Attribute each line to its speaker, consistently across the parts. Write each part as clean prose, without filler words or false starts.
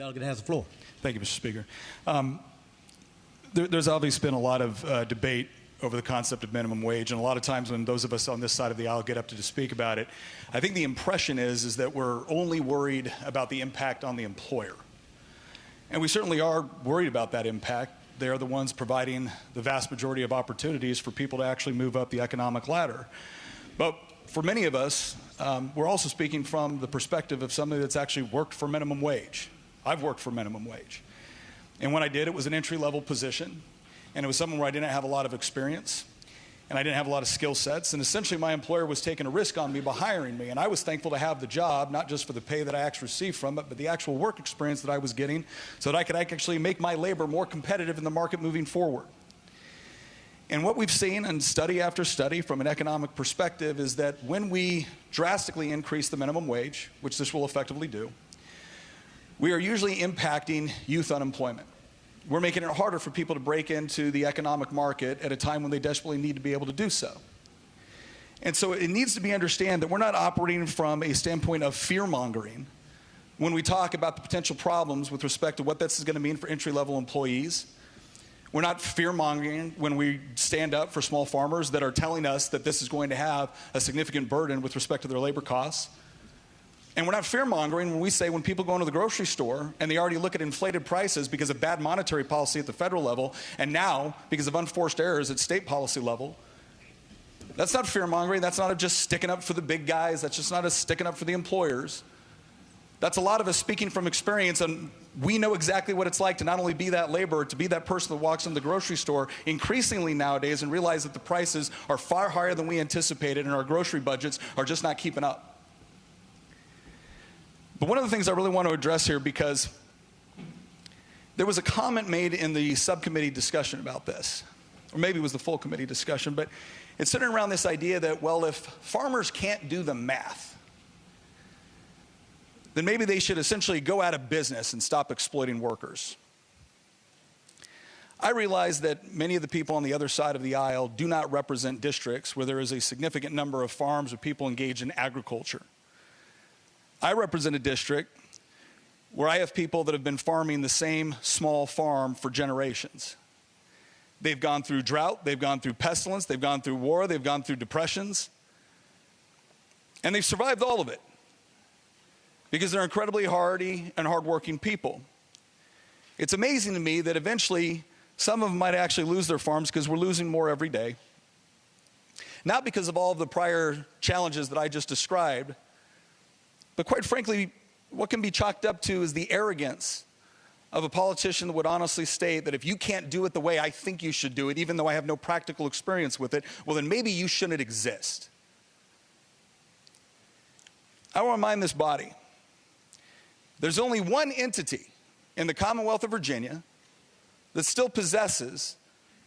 Speaker 1: Delegate has the floor.
Speaker 2: Thank you, Mr. Speaker. There's obviously been a lot of debate over the concept of minimum wage, and a lot of times when those of us on this side of the aisle get up to speak about it, I think the impression is that we're only worried about the impact on the employer. And we certainly are worried about that impact. They are the ones providing the vast majority of opportunities for people to actually move up the economic ladder. But for many of us, we're also speaking from the perspective of somebody that's actually worked for minimum wage. I've worked for minimum wage. And when I did, it was an entry-level position, and it was something where I didn't have a lot of experience, and I didn't have a lot of skill sets, and essentially my employer was taking a risk on me by hiring me, and I was thankful to have the job, not just for the pay that I actually received from it, but the actual work experience that I was getting so that I could actually make my labor more competitive in the market moving forward. And what we've seen in study after study from an economic perspective is that when we drastically increase the minimum wage, which this will effectively do, we are usually impacting youth unemployment. We're making it harder for people to break into the economic market at a time when they desperately need to be able to do so. And so it needs to be understood that we're not operating from a standpoint of fear-mongering when we talk about the potential problems with respect to what this is going to mean for entry-level employees. We're not fear-mongering when we stand up for small farmers that are telling us that this is going to have a significant burden with respect to their labor costs. And we're not fear-mongering when we say when people go into the grocery store and they already look at inflated prices because of bad monetary policy at the federal level, and now because of unforced errors at state policy level. That's not fear-mongering. That's not just sticking up for the big guys. That's just not us sticking up for the employers. That's a lot of us speaking from experience, and we know exactly what it's like to not only be that laborer, to be that person that walks in the grocery store increasingly nowadays and realize that the prices are far higher than we anticipated and our grocery budgets are just not keeping up. But one of the things I really want to address here, because there was a comment made in the subcommittee discussion about this, or maybe it was the full committee discussion, but it's centered around this idea that, well, if farmers can't do the math, then maybe they should essentially go out of business and stop exploiting workers. I realize that many of the people on the other side of the aisle do not represent districts where there is a significant number of farms or people engaged in agriculture. I represent a district where I have people that have been farming the same small farm for generations. They've gone through drought, they've gone through pestilence, they've gone through war, they've gone through depressions, and they've survived all of it because they're incredibly hardy and hardworking people. It's amazing to me that eventually some of them might actually lose their farms because we're losing more every day. Not because of all of the prior challenges that I just described, but quite frankly, what can be chalked up to is the arrogance of a politician that would honestly state that if you can't do it the way I think you should do it, even though I have no practical experience with it, well then maybe you shouldn't exist. I want to remind this body, there's only one entity in the Commonwealth of Virginia that still possesses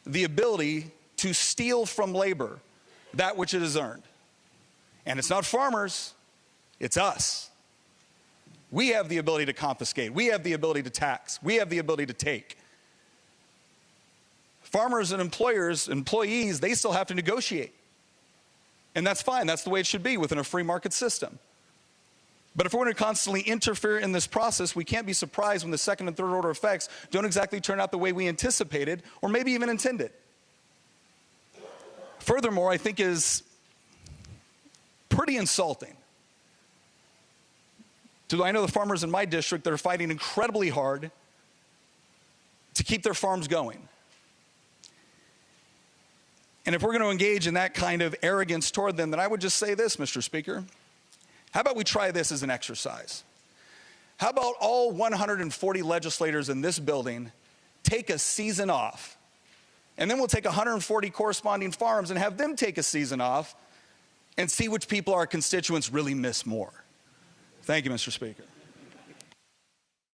Speaker 2: the ability to steal from labor that which it has earned. And it's not farmers. It's us. We have the ability to confiscate. We have the ability to tax. We have the ability to take. Farmers and employees, they still have to negotiate. And that's fine. That's the way it should be within a free market system. But if we're going to constantly interfere in this process, we can't be surprised when the second and third order effects don't exactly turn out the way we anticipated or maybe even intended. Furthermore, I think is pretty insulting. I know the farmers in my district that are fighting incredibly hard to keep their farms going. And if we're going to engage in that kind of arrogance toward them, then I would just say this, Mr. Speaker. How about we try this as an exercise? How about all 140 legislators in this building take a season off, and then we'll take 140 corresponding farms and have them take a season off and see which people our constituents really miss more. Thank you, Mr. Speaker.